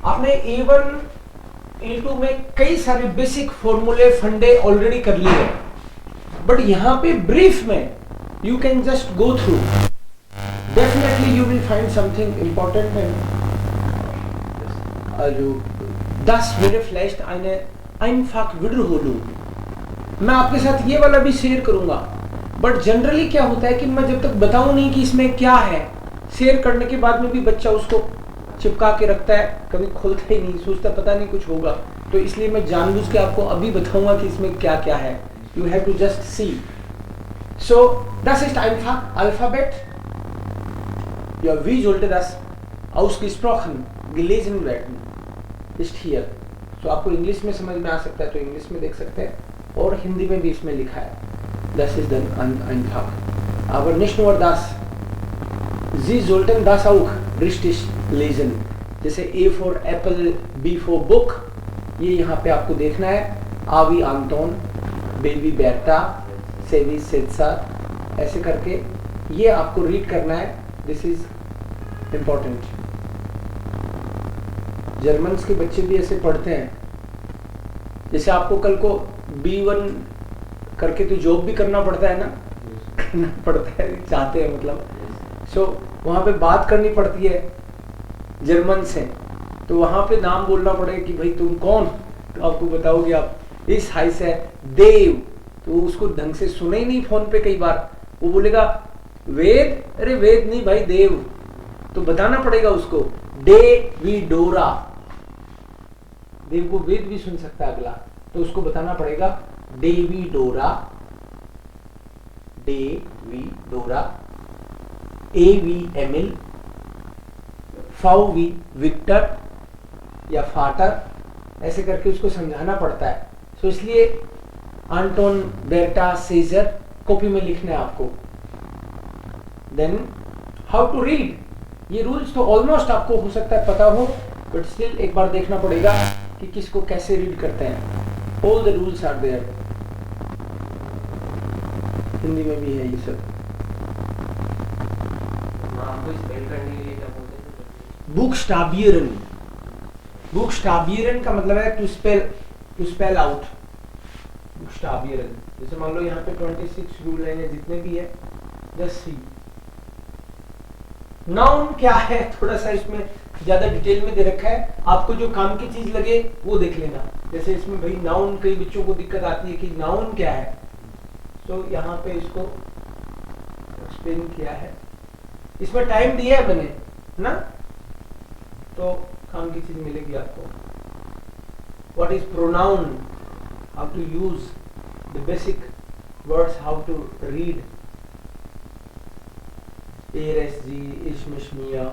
आपने A1 A2 में कई सारे बेसिक फॉर्मूले फंडे ऑलरेडी कर लिए हैं, बट यहां पे ब्रीफ में you can just go through, definitely you will find something important and das wäre vielleicht eine einfach Wiederholung। मैं आपके साथ ये वाला भी शेयर करूंगा, बट जनरली क्या होता है कि मैं जब तक बताऊं नहीं कि इसमें क्या है, शेयर करने के बाद में भी बच्चा उसको चिपका के रखता है, कभी खोलता ही नहीं, सोचता पता नहीं कुछ होगा। तो इसलिए मैं जानबूझ के आपको अभी बताऊंगा कि इसमें क्या क्या है। You have to just see. So das ist einfach Alphabet, ja, wie sollte das ausgesprochen gelesen werden ist hier। तो आपको इंग्लिश में समझ में आ सकता है तो इंग्लिश में देख सकते हैं, और हिंदी में भी इसमें लिखा है das ist dann einfach, aber nicht nur das, Sie sollten das auch richtig lesen। जैसे A for apple, B for book, ये यहाँ पे आपको देखना है, आवी आंटोन, बेबी बेरता, सेवी सेत्सा, ऐसे करके ये आपको रीड करना है। This is important. जर्मन्स के बच्चे भी ऐसे पढ़ते हैं, जैसे आपको कल को B1 करके तो जॉब भी करना पड़ता है ना, करना पड़ता है, चाहते हैं मतलब। सो वहाँ पे बात करनी पड़ती है जर्मन से, तो वहाँ पे नाम बोलना पड़ेगा कि भाई तुम कौन, तो आपको बताओगे आप इस हाई से देव, तो उसको ढंग से सुने ही नहीं फोन पे, कई बार वो बोलेगा वेद, अरे वेद नहीं भाई देव, तो बताना पड़ेगा उसको डेविडोरा, देव को वेद भी सुन सकता है अगला, तो उसको बताना पड़ेगा डेविडोरा, डेविडोरा, एवी एमिल, फाउवी विक्टर या फाटर, ऐसे करके उसको समझाना पड़ता है। तो इसलिए आंटोन बेर्टा सीजर कॉपी में लिखना है आपको। देन हाउ टू रीड, ये रूल्स तो ऑलमोस्ट आपको हो सकता है पता हो, बट स्टिल एक बार देखना पड़ेगा कि किसको कैसे रीड करते हैं। All the rules are there, Hindi में भी है ये सब। बुक्सटाबियरन, बुक्सटाबियरन का मतलब है टू स्पेल आउट, बुक्सटाबियरन। जैसे मान लो यहाँ पे 26 रूल है या जितने भी है, जस्ट सी। नाउन क्या है, थोड़ा सा इसमें ज्यादा डिटेल में दे रखा है, आपको जो काम की चीज लगे वो देख लेना। जैसे इसमें भाई नाउन, कई बच्चों को दिक्कत आती है कि नाउन क्या है, तो यहाँ पे इसको एक्सप्लेन किया है, इसमें टाइम दिया है मैंने ना, तो काम की चीज मिलेगी आपको। What is pronoun, how to use the basic words, how to read एरएसजी, इश्मिशमिया,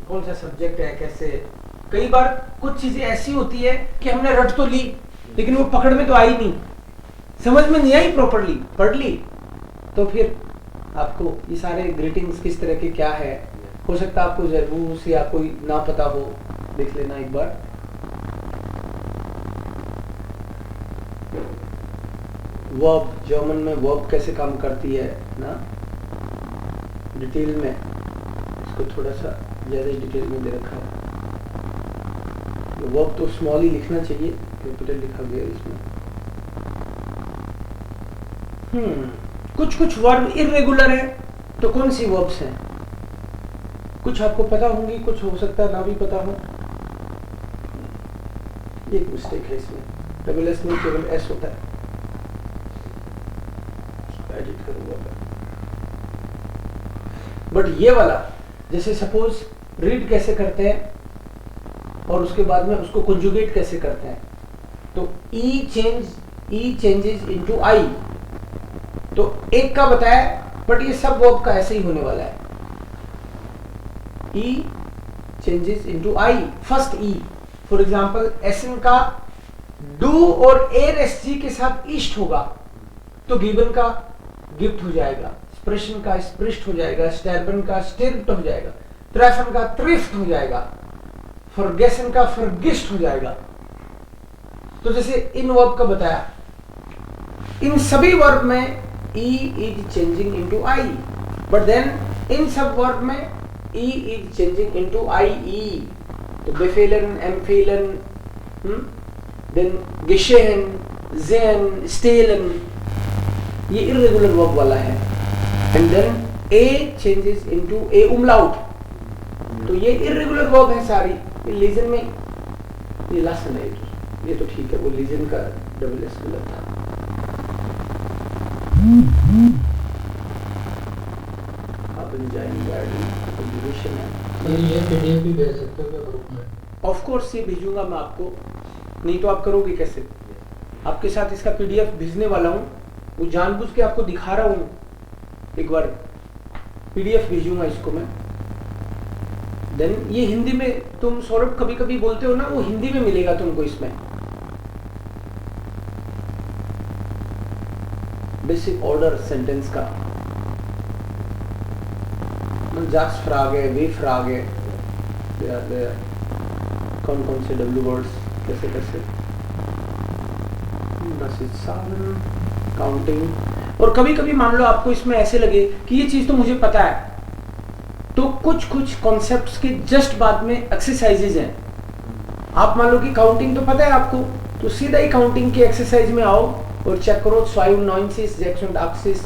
कौन सा सब्जेक्ट है, कैसे। कई बार कुछ चीजें ऐसी होती है कि हमने रट तो ली, लेकिन वो पकड़ में तो आई नहीं, समझ में नहीं आई, प्रॉपरली पढ़ ली, तो फिर आपको ये सारे ग्रीटिंग्स किस तरह के क्या है, हो सकता है आपको जरूर से या कोई ना पता हो, देख लेना एक बार। वर्ब, जर्मन में वर्ब कैसे काम करती है ना, डिटेल में, इसको थोड़ा सा ज्यादा डिटेल में दे रखा है। वर्ब तो स्मॉल ही लिखना चाहिए, कैपिटल लिखा गया इसमें। कुछ वर्ब इर्रेगुलर है, तो कौन सी वर्ब्स हैं, कुछ आपको पता होंगी, कुछ हो सकता है ना भी पता हो। एक मिस्टेक है इसमें, डबल एस नहीं केवल एस होता है, एडिट करूंगा। बट ये वाला, जैसे सपोज रीड कैसे करते हैं और उसके बाद में उसको कंजुगेट कैसे करते हैं, तो ई चेंजेस इनटू आई, तो एक का बताया, बट ये सब वर्ब का ऐसे ही होने वाला है। E changes into i, first e, for example एसन का डू और एर एस जी के साथ ईस्ट होगा, तो गिवन का गिफ्ट हो जाएगा, स्प्रेशन का स्प्रिस्ट हो जाएगा, स्टैर्बन का स्टिर्ट हो जाएगा, ट्रैफन का थ्रिफ्ट हो जाएगा, फॉरगेसन का फॉरगिस्ट हो जाएगा। तो जैसे इन वर्ब का बताया, इन सभी वर्ब में e is changing into i, but then इन सब वर्ब में E is changing into IE. तो befehlen, empfehlen, then geschehen, sehen, stehlen, ये irregular verb वाला है. And then A changes into A umlaut. तो ये irregular verb है सारी. ये लीजन में ये लास्ट है, ये तो ठीक है, वो लीजन का डबल एस गलत था. आप एंजॉयिंग गाड़ी कंप्यूटेशन है. ये पीडीएफ भी भेज सकते हो क्या ग्रुप में? ऑफ कोर्स ये भेजूंगा मैं आपको, नहीं तो आप करोगे कैसे? आपके साथ इसका पीडीएफ भेजने वाला हूँ, वो जानबूझ के आपको दिखा रहा हूँ. एक बार पीडीएफ भेजूंगा इसको मैं. देन ये हिंदी में तुम सौरभ कभी कभी बोलते हो ना, वो हिंदी में मिलेगा तुमको इसमें. बेसिक ऑर्डर सेंटेंस का जाक्स फ्राग है, वे फ्राग है, कौन कौन से डब्ल्यू वर्ड्स कैसे कैसे, बस काउंटिंग. और कभी कभी मान लो आपको इसमें ऐसे लगे कि ये चीज तो मुझे पता है, तो कुछ कुछ कॉन्सेप्ट्स के जस्ट बाद में एक्सरसाइजेज हैं. आप मान लो कि काउंटिंग तो पता है आपको, तो सीधा ही काउंटिंग के एक्सरसाइज में आओ और चेक करो 5, 9, 6, 8,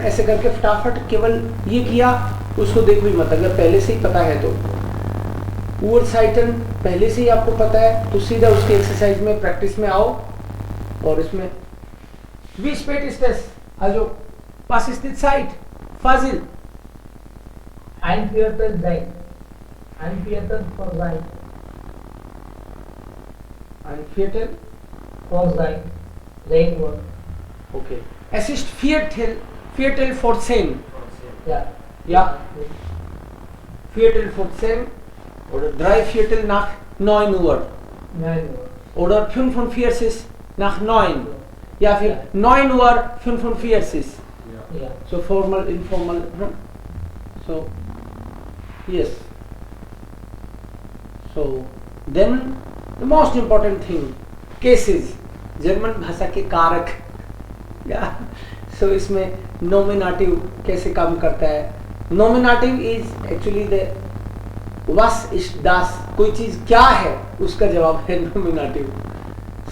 ऐसे करके फटाफट केवल ये किया, उसको देखो ही मत. अगर पहले से ही पता है तो उरसाइटन पहले से ही आपको पता है, तो सीधा उसके एक्सरसाइज में प्रैक्टिस में आओ. और इसमें wie spät ist es? Also was ist die Zeit? Fazil. Ein Viertel sein. Ein Viertel vor sein. Ein Viertel vor sein. Sein Uhr. Okay. Es ist Viertel vor 10. Ja. Ja. Viertel vor 10 oder 3/4 nach 9 Uhr. 9 Uhr. Oder 45 nach 9. Ja, फिर 9:45. Ja. So formal, informal. So yes. So then the most important thing, cases. German भाषा के कारक. So इसमें nominative कैसे काम करता है. Nominative is actually the was ist das, कोई चीज क्या है उसका जवाब है नोमिनेटिव.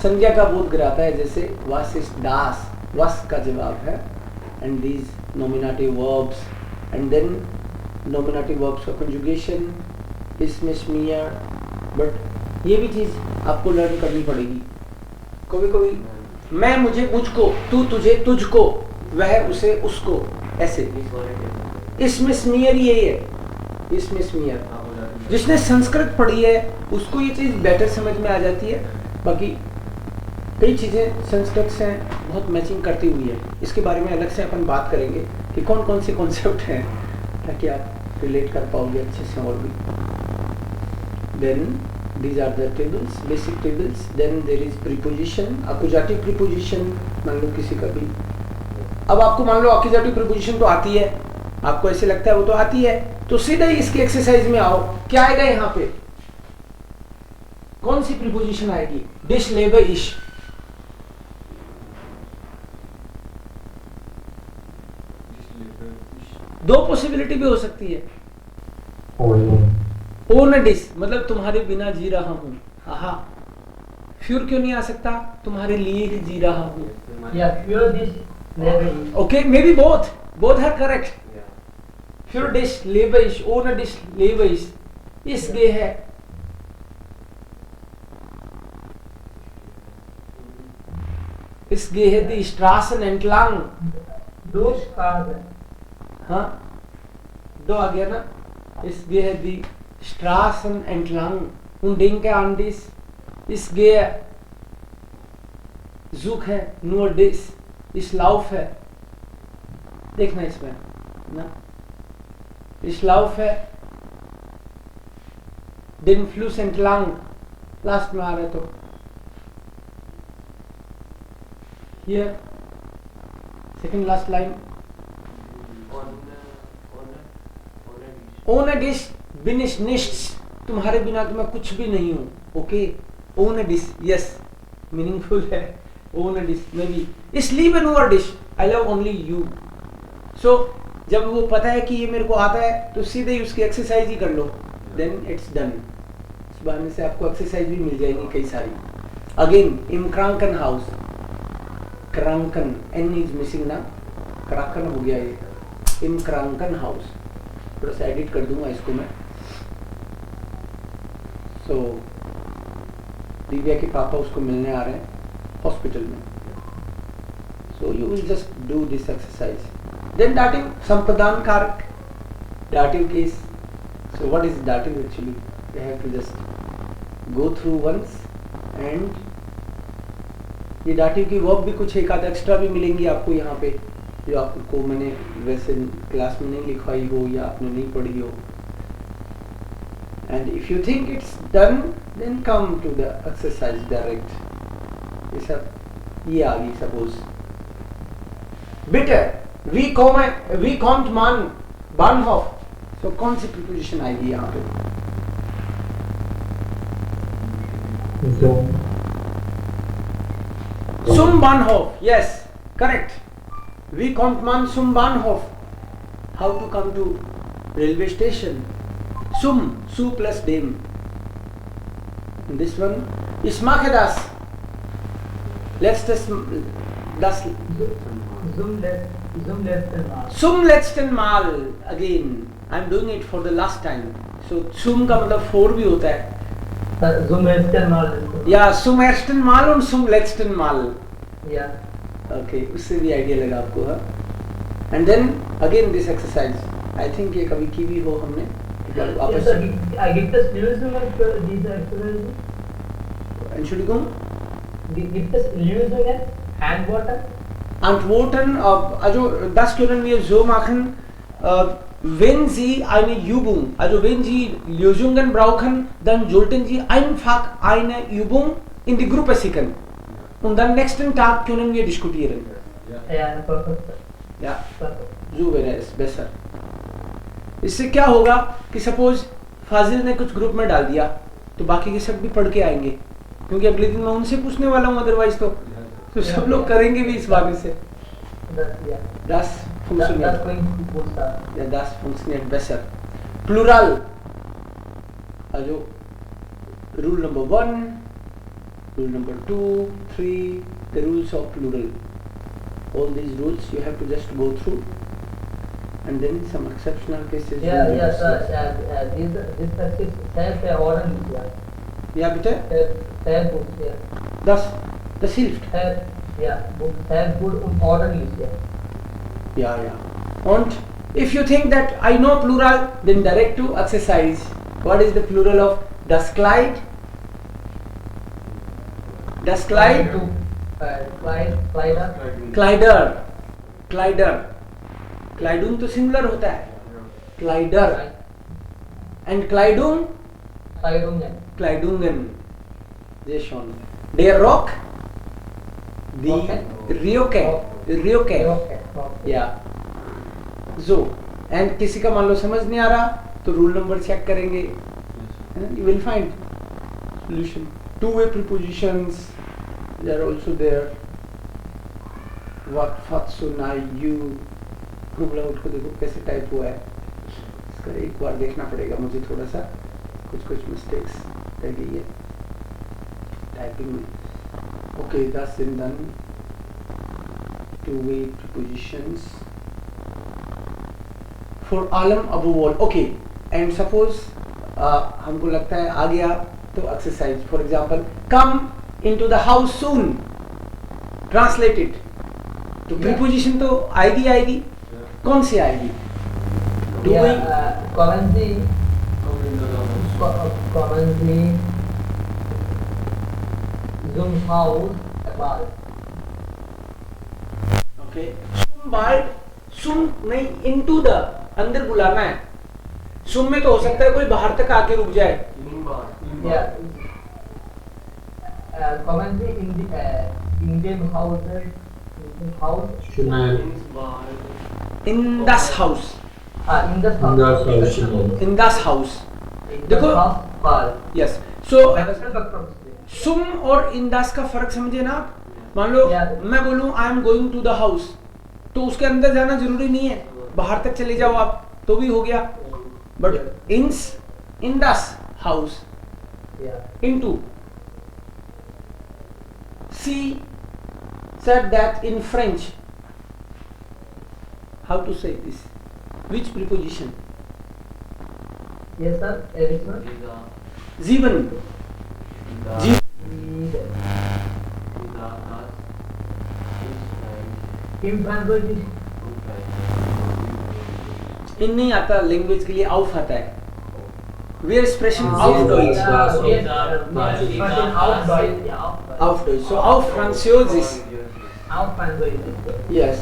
संज्ञा का बोध कराता है, जैसे was ist das, was का जवाब है, and these nominative verbs, and then nominative verbs का conjugation, इसमें smear. बट ये भी चीज आपको लर्न करनी पड़ेगी. कभी कभी मैं मुझे मुझको, तू तुझे तुझको, वह उसे उसको, ऐसे. इसमें स्मीयर ये है, इसमें स्मीयर. जिसने संस्कृत पढ़ी है उसको ये चीज बेटर समझ में आ जाती है. बाकी कई चीजें संस्कृत से बहुत मैचिंग करती हुई है. इसके बारे में अलग से अपन बात करेंगे कि कौन कौन से कॉन्सेप्ट हैं, ताकि आप रिलेट कर पाओगे अच्छे से. और भी then these are the tables, basic tables. Then there is preposition, accusative preposition. मान लो किसी का भी, अब आपको मान लो accusative preposition तो आती है, आपको ऐसे लगता है वो तो आती है, तो सीधा ही इसके एक्सरसाइज में आओ. क्या आएगा यहाँ पे, कौन सी प्रीपोजिशन आएगी? डिश, लेबर, इश. दो पॉसिबिलिटी भी हो सकती है. ओन डिश मतलब तुम्हारे बिना जी रहा हूँ. आहा, फ्यूर क्यों नहीं आ सकता? तुम्हारे लिए ही जी रहा हूँ. Okay, may be both are correct. फ्यूर डिश, लेबर इश, ओन डिश, लेबर इश. इस गे है, इस गे है दी स्ट्रासन एंटलांग. हाँ, दो आ गया ना. इस गे है दी स्ट्रासन एंटलांग und denke an dies. इस गे zuch है, nur dies. इस लाउफ है, देखना इसमें ना, इस लाउफ है, den Fluss entlang. लास्ट में आ रहा है तो here second last line. ohne dich bin ich nichts. तुम्हारे बिना तो मैं कुछ भी नहीं हूँ. Okay, ohne dich, yes, meaningful है. ohne dich, maybe ich liebe nur dich, I love only you. So जब वो पता है कि ये मेरे को आता है तो सीधे ही उसकी एक्सरसाइज ही कर लो, देन इट्स डन। इस बहाने से आपको एक्सरसाइज भी मिल जाएगी कई सारी। अगेन इम क्रांकन हाउस, क्रांकन एन इज मिसिंग ना, क्रांकन हो गया ये, इम क्रांकन हाउस। थोड़ा सा एडिट कर दूंगा इसको मैं। सो दिव्या के पापा उसको मिलने आ रहे हैं हॉस्पिटल में, so you will just do this exercise. Then dative संप्रदान कारक, dative case. So what is dative actually, you have to just go through once and ये दाटिव की वर्ब भी कुछ एक आध एक्स्ट्रा भी मिलेंगी आपको यहाँ पे, जो आपको मैंने वैसे क्लास में नहीं लिखवाई हो या आपने नहीं पढ़ी हो। And if you think it's done, then come to the exercise direct. ये सब ये आ गई suppose. Bitter, we can't man Bahnhof. So कौन सी preposition आएगी यहाँ पे? Zum Bahnhof, yes, correct. We can't man zum Bahnhof. How to come to railway station? Su plus dem. This one ich mache das. Letztes das zum letzten Mal again. I'm doing it for the last time. So zum का मतलब for भी होता है. Zum ersten Mal. या zum ersten Mal und zum letzten Mal. Yeah. Okay, उससे भी idea लगा आपको, हाँ. And then again this exercise. I think ये कभी की भी हो हमने. Yes, sir. Gibt es Lösungen für diese Exercise? Entschuldigung? Gibt es Lösungen? Antworten? Antworten, also das können wir so machen, wenn Sie eine Übung, also wenn Sie Lösungen brauchen, dann sollten Sie einfach eine Übung in die Gruppe schicken. Und dann nächsten Tag können wir diskutieren. Ja, perfekt. Ja, Perfekt. so wäre es besser. इससे क्या होगा कि suppose फाजिल ने कुछ group में डाल दिया तो बाकी के सब भी पढ़ के आएंगे, क्योंकि अगले दिन मैं उनसे पूछने वाला हूँ, अदरवाइज तो सब लोग करेंगे भी इस बारे से। Das funktioniert. Ja, das funktioniert besser. Plural. Also rule number 1, rule number 2, 3, the rules of plural. All these rules you have to just go through. And then some exceptional cases. Ja, sir. This practice sehr ordentlich, ja. Ja, bitte? Sehr gut, ja. Das hilft. Sehr gut und ordentlich, ja. Ja. Und if you think that I know plural, then direct to exercise. What is the plural of das Kleid? Das Kleid? Kleider. क्लाइडुंग तो singular होता है, क्लाइडर and क्लाइडुंगन ये Shawn der rock दी रियोके या जो and किसी का मान लो समझ नहीं आ रहा तो रूल नंबर चेक करेंगे, you will find solution. Two way prepositions they are also there. What फॉर्चूना यू रूल आउट को देखो कैसे टाइप हुआ है, इसका एक बार देखना पड़ेगा मुझे, थोड़ा सा कुछ मिस्टेक्स रह गई है टाइपिंग में. Okay, that's done. Two-way prepositions for alam above all. Okay, and suppose हमको लगता है आ गया तो exercise. For example, come into the house soon. Translate it. तो प्रीपोजिशन तो आएगी. कौन सी आएगी? ओके, सुम नहीं, इनटू द अंदर बुलाना है. सुम में तो हो सकता है कोई बाहर तक आके रुक जाए. In das Haus. In das Haus. देखो, yes. So सुम और इन दास का फर्क समझे ना. मान लो मैं बोलूं I am going to the house, तो उसके अंदर जाना जरूरी नहीं है. बाहर तक चले जाओ आप तो भी हो गया, बट इन दस house, into. She said that in French. How to say this? Which preposition? Yes, sir. Which one? जीवन. In Francois. इन नहीं आता लैंग्वेज के लिए, आउफ आता है. Wir sprechen auf Deutsch. Auf Deutsch. So auf Französisch. Auf Francois. Yes.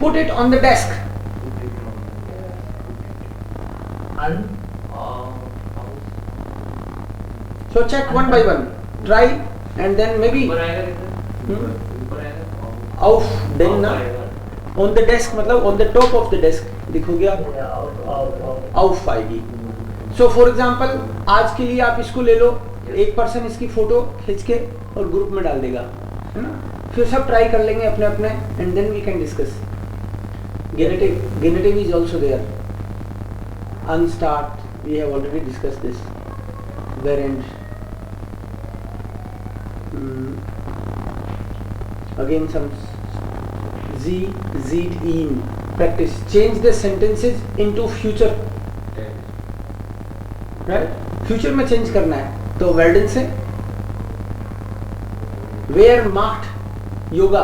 Put it on the desk. So check one by one. Try and then maybe. Auf then na. On the desk मतलब on the top of the desk दिखोगे आप. Auf आएगी. So for example आज के लिए आप इसको ले लो, एक पर्सन इसकी फोटो खींच के और ग्रुप में डाल देगा, है ना. फिर सब ट्राई कर लेंगे अपने अपने and then we can discuss. Genitive is also there. अनस्टार्ट we have already discussed this. वेरेंट अगेन सम जी जीड in practice. Change the sentences into future. Right, future में चेंज करना है तो वेल्डन से. वेयर माक्ट योगा,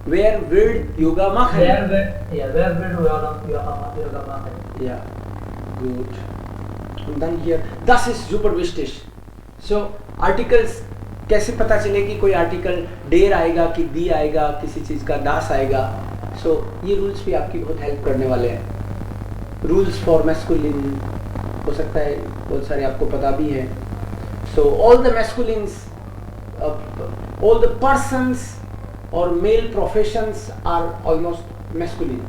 वेयर विल्ड योगा माक है. Where will yoga machen? या good. And then here das ist super wichtig. So articles कैसे पता चले कि कोई आर्टिकल डेर आएगा कि दी आएगा, किसी चीज का दास आएगा. सो ये रूल्स भी आपकी बहुत हेल्प करने वाले हैं. रूल्स फॉर मैस्कुलिन हो सकता है बहुत सारे आपको पता भी है. So all the masculines, all the persons और male professions are almost masculine.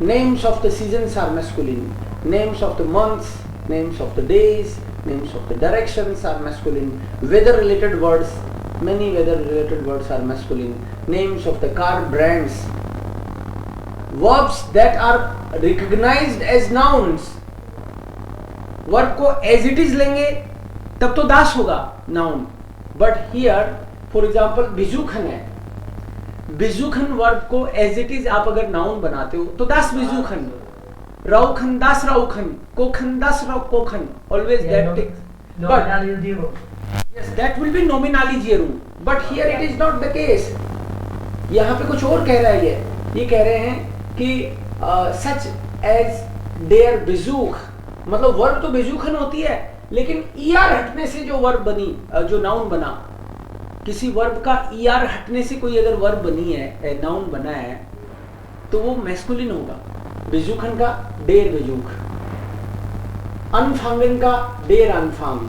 Names of the seasons are masculine. Names of the months, names of the days, names of the directions are masculine. Weather related words, many weather related words are masculine. Names of the car brands. Verbs that are recognized as nouns. Verb को as it is लेंगे तब तो दास होगा noun. But here for example बिजुखन है. बिजुखन verb को as it is आप अगर noun बनाते हो तो दास बिजुखन. राउखन दास राउखन, कोखन दास राउ कोखन. Always that takes. But yes, that will be nominaligerum. But here it is not the case. यहाँ पे कुछ और कह रहा है ये कह रहे हैं कि such as their besuch, मतलब वर्ब तो बेजुखन होती है लेकिन ER हटने से जो वर्ब बनी, जो नाउन बना, किसी वर्ब का ER हटने से कोई अगर वर्ब बनी है, नाउन बना है तो वो मैस्कुलिन होगा. बेजुखन का डेर बेजुख, अनफांगन का डेर अनफांग,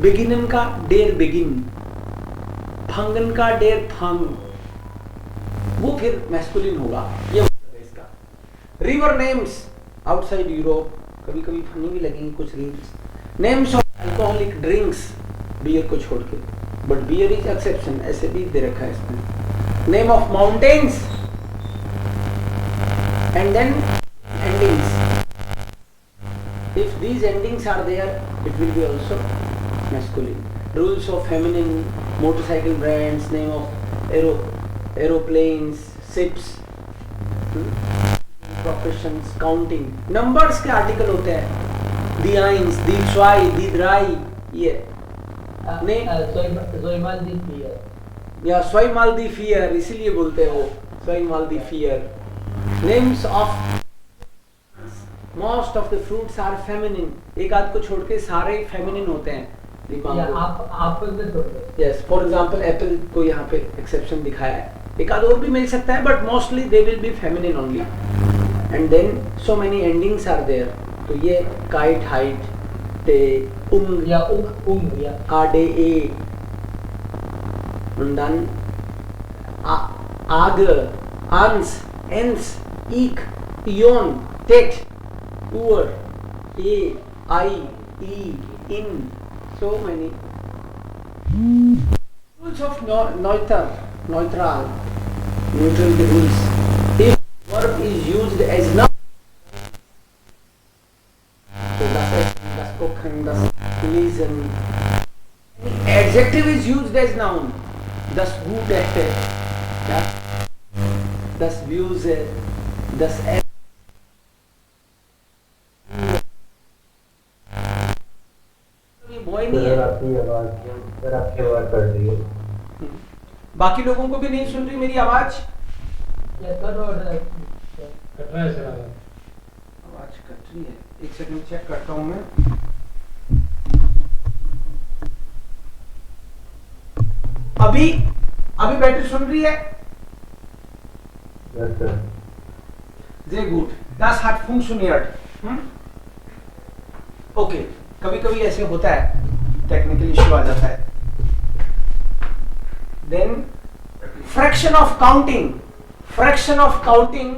बिगिनन का डेर बिगिन, फांगन का डेर फांग, वो फिर मैस्कुलिन होगा. ये मतलब है इसका. रिवर नेम्स आउटसाइड यूरोप, कभी कभी फनी भी लगेंगे कुछ reels. Names of alcoholic drinks, beer को छोड़ के, बट बियर इज एक्सेप्शन, ऐसे भी दे रखा है इसमें. Name of mountains and then endings. If these endings are there, it will be also masculine. Rules of feminine, motorcycle brands, name of aeroplanes, ships, professions, counting. Numbers के article होते हैं. Die eins, die zwei, die drei. ये zweimal die vier. या zweimal die vier, इसीलिए बोलते हैं वो zweimal die vier. Names of most of the fruits are feminine. एक आध को छोड़ के सारे feminine होते हैं. Yes, for example apple को यहाँ पे exception दिखाया है. एक आध और भी मिल सकता है but mostly they will be feminine only. And then so many endings are there. तो ये kite, height, te, या या ade a, and then age, ans, ens, ik, ion, tet, ur, e, I, e, in, so many. Rules of neutral, the rules. verb is used as noun. So das kochen, das lesen. Adjective is used as noun. Das Gute, ja, das Böse, das boy नहीं है। आपकी आवाज कर रही है। बाकी लोगों को भी नहीं सुन रही मेरी आवाज? कट रहा है सर, आवाज कट रही है। एक सेकंड चेक करता हूं मैं। अभी बैटरी सुन रही है? Yes sir. Sehr gut. Das hat funktioniert. Okay, कभी कभी ऐसे होता है, टेक्निकल इश्यू आ जाता है। Then fraction of counting. Fraction of counting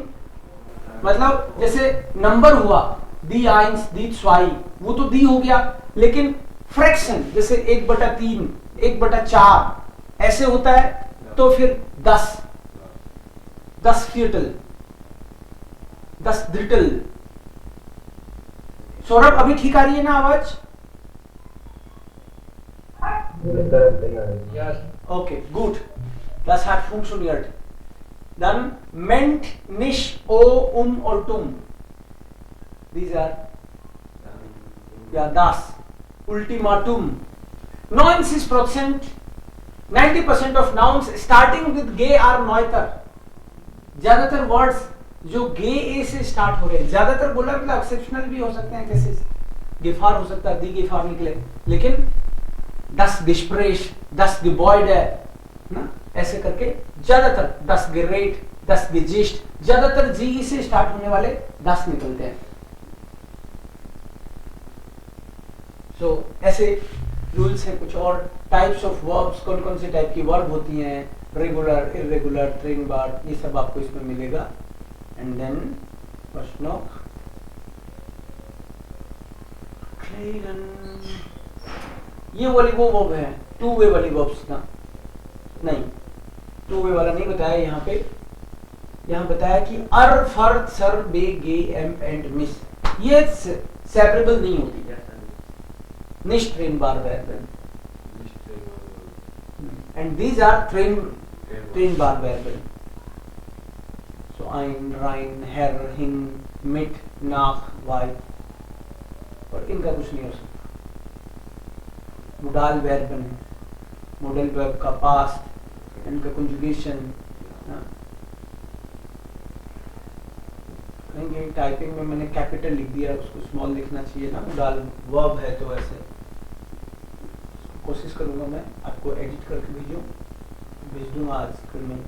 मतलब जैसे नंबर हुआ दी आइंस दी स्वाई, वो तो दी हो गया, लेकिन फ्रैक्शन जैसे 1/3, 1/4 ऐसे होता है, तो फिर 10 फीटल, 10 ड्रिटल। सौरभ अभी ठीक आ रही है ना आवाज? Okay, gut. Das hat funktioniert. Dann ment, nicht, und tum. These are das. Ultimatum. 90% of nouns starting with ge are neuter. ज्यादातर वर्ड्स जो गे ए से स्टार्ट हो रहे हैं, ज्यादातर बोला मतलब एक्सेप्शनल भी हो सकते हैं, कैसे गिफार हो सकता है, दी गिफार निकले, लेकिन दस गिस्प्रेश, 10 गिबॉयड है ना, ऐसे करके ज्यादातर 10 गिरेट, 10 गिजिस्ट, ज्यादातर जी से स्टार्ट होने वाले 10 निकलते हैं। सो ऐसे रूल्स हैं। कुछ और टाइप्स ऑफ वर्ब्स, कौन कौन से टाइप की वर्ब होती हैं, रेगुलर, इरेगुलर, ट्रेन बार, ये सब आपको इसमें मिलेगा। एंड देन प्रश्न ये वाली वो वर्ब है, टू वे वाली वर्ब्स ना, नहीं टू वे वाला नहीं बताया यहाँ पे। यहाँ बताया कि अर, फर, सर, बे, गे, एम एंड मिस, ये सेपरेबल नहीं होती। Nicht trennbar Verben. And these are trennbar Verben. So ein, rein, her, hin, mit, nach, weit. और इनका कुछ नहीं हो सकता। Modal Verben, modal verb का past, इनका conjugation। टाइपिंग में मैंने कैपिटल लिख दिया, उसको स्मॉल लिखना चाहिए ना, modal verb है तो ऐसे। कोशिश करूंगा मैं आपको एडिट करके भेज दूंगा आज फिर में,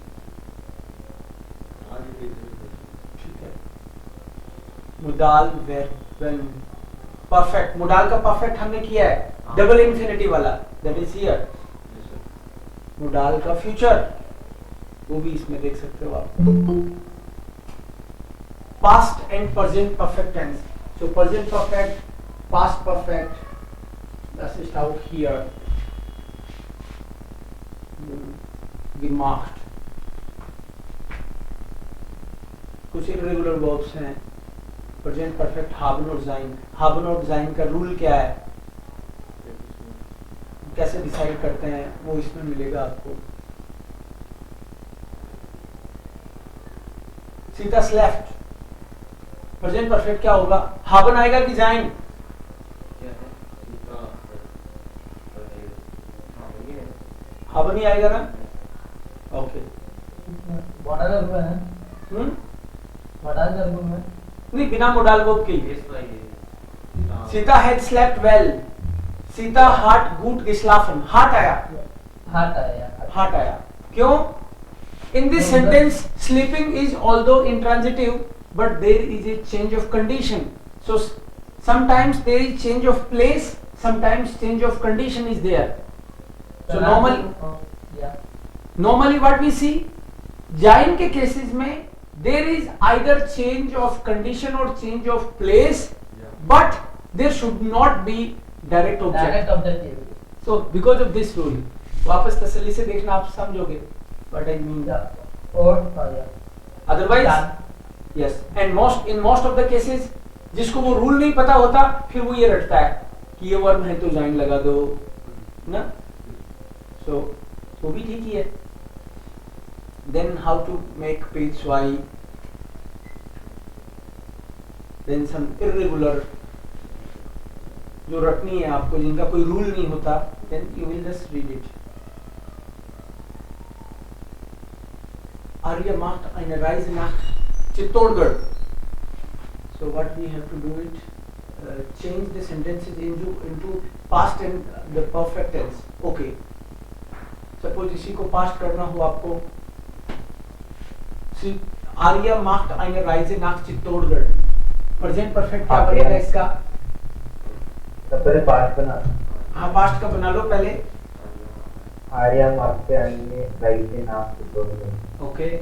ठीक है। मुडाल वर्बन परफेक्ट, मुडाल का परफेक्ट हमने किया है, डबल इन्फिनिटी वाला, दैट इज हियर। मुडाल का फ्यूचर वो भी इसमें देख सकते हो आप। Past and present perfect tense. So present perfect, past perfect, das ist auch hier gemacht। कुछ इरेगुलर वर्ब्स हैं, प्रेजेंट परफेक्ट haben और sein। haben और sein का रूल क्या है, कैसे डिसाइड करते हैं, वो इसमें मिलेगा आपको। सीता स्लेफ्ट, प्रेजेंट परफेक्ट क्या होगा, haben आएगा कि sein? haben नहीं आएगा ना, ओके। मॉडल वर्ब है, मॉडल वर्ब में नहीं, बिना मॉडल वर्ब के ही। Sita had slept well, Sita हाट गुड geschlafen, हाट आया, हाट आया, क्यों? In this sentence sleeping is although intransitive but there is a change of condition, so sometimes there is change of place, sometimes change of condition is there। So normally what we see, जाइन के cases में there is either change of condition or change of place, but there should not be direct object। So because of this rule, वापस तसल्ली से देखना, आप समझोगे what I mean। और otherwise yes, and in most of the cases जिसको वो rule नहीं पता होता फिर वो ये रटता है कि ये वर्ब है तो ज्वाइन लगा दो ना, सो वो भी ठीक ही है. देन हाउ टू मेक पेज वाई, देन सम इर्रेगुलर जो रटनी है आपको, जिनका कोई रूल नहीं होता, then you will just read it. Arya macht eine Reise nach Chittorgarh. So what we have to do it, change the sentences into past and the perfect tense. Okay. Suppose इसी को past करना हो आपको, Arya macht eine Reise nach Chittorgarh. Present perfect क्या बनेगा इसका? तो पहले past बना. हाँ past का बना लो पहले. Arya macht eine Reise nach Chittorgarh. Okay.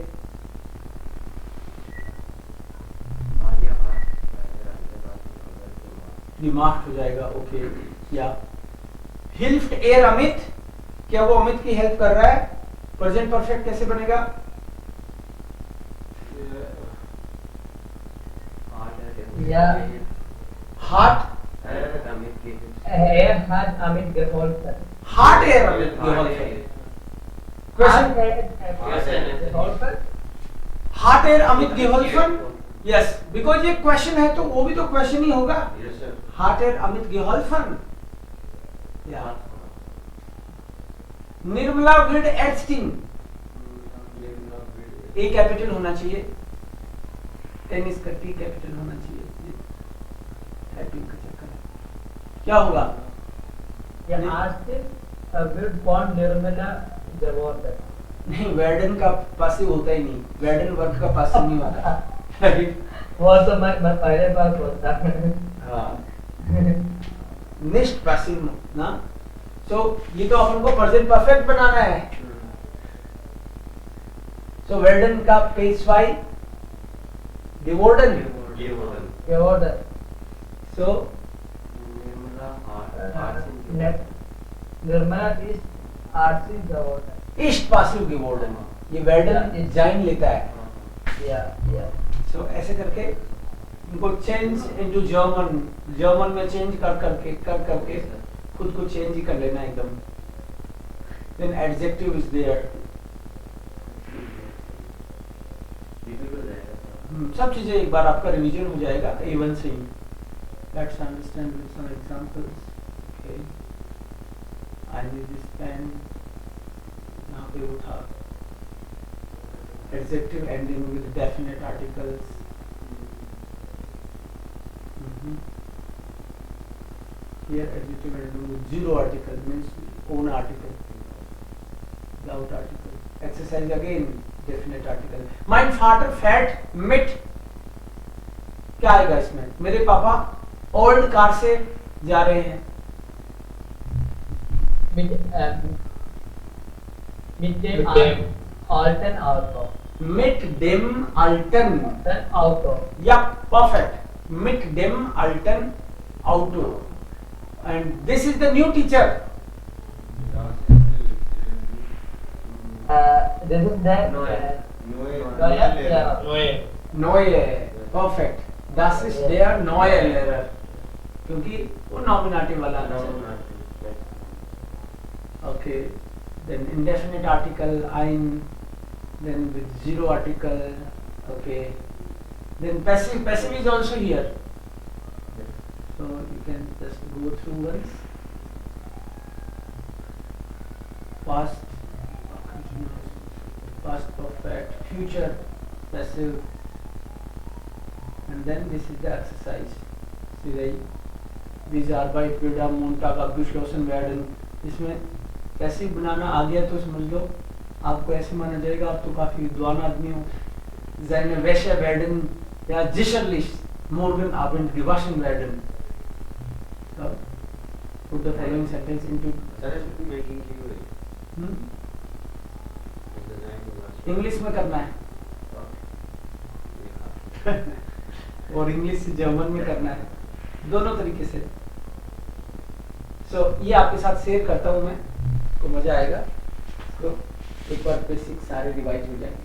दिमाग हो जाएगा. ओके. या हिल्फ्ट एर अमित, क्या वो अमित की हेल्प कर रहा है? प्रेजेंट परफेक्ट कैसे बनेगा? हार्ट Er hat Amit geholfen. हार्ट एर अमित geholfen. Question. Geholfen? हार्ट एर अमित geholfen. यस, बिकॉज ये क्वेश्चन है तो वो भी तो क्वेश्चन ही होगा. हार्ट एर अमित geholfen. या निर्मला विड एडस्टिंग, ए कैपिटल होना चाहिए, टेनिस का टी कैपिटल होना चाहिए. टाइपिंग का चक्कर है. क्या होगा? या आस्ते विड कौन निर्मला जवाब है. नहीं, वेडन का पासिव होता ही नहीं, वेडन वर्ग का पासिव नहीं होता. वो तो मैं पहले बार बोलता. हाँ, निष्ठ पासिव ना. सो ये तो अपन को प्रेजेंट परफेक्ट बनाना है. सो वेडन का पेशवाई geworden. Geworden. So निर्मला इस RC geworden. ist passiv geworden. ये werden जाइन लेता है. या सो ऐसे करके इनको चेंज इनटू जर्मन, जर्मन में चेंज कर करके खुद को चेंज ही कर लेना एकदम. Then adjective is there. सब चीजें एक बार आपका रिवीजन हो जाएगा A1 से ही. Let's understand with some examples. Okay, I need this pen. यहाँ पे वो था adjective ending with definite articles. Here adjective ending with zero article means own article, without article. Exercise again, definite article. Mein Vater fährt mit. क्या आएगा इसमें? मेरे पापा old car से जा रहे हैं. mit dem alten Auto. Mit dem alten Auto. Ja, perfect. Mit dem alten Auto. And this is the new teacher. This is the Neue. Perfect. Das ist der neue Lehrer. क्योंकि वो nominative वाला आना चाहिए. Okay. Then indefinite article ein, then with zero article. Okay. Then passive is also here. So you can just go through once. Past, past perfect, future passive, and then this is the exercise. See, these are by Frida Montag abgeschlossen werden. इसमें passive बनाना आ गया तो समझ लो आपको ऐसे माना जाएगा आप तो काफी विद्वान आदमी हो. Seine Wäsche werden ja sicherlich morgen Abend gewaschen werden. So, put the following sentence into. English में करना है और इंग्लिश से जर्मन में करना है, दोनों तरीके से. सो ये आपके साथ शेयर करता हूँ मैं, तो मजा आएगा. तो एक बार बेसिक सारे रिवाइज हो जाएंगे.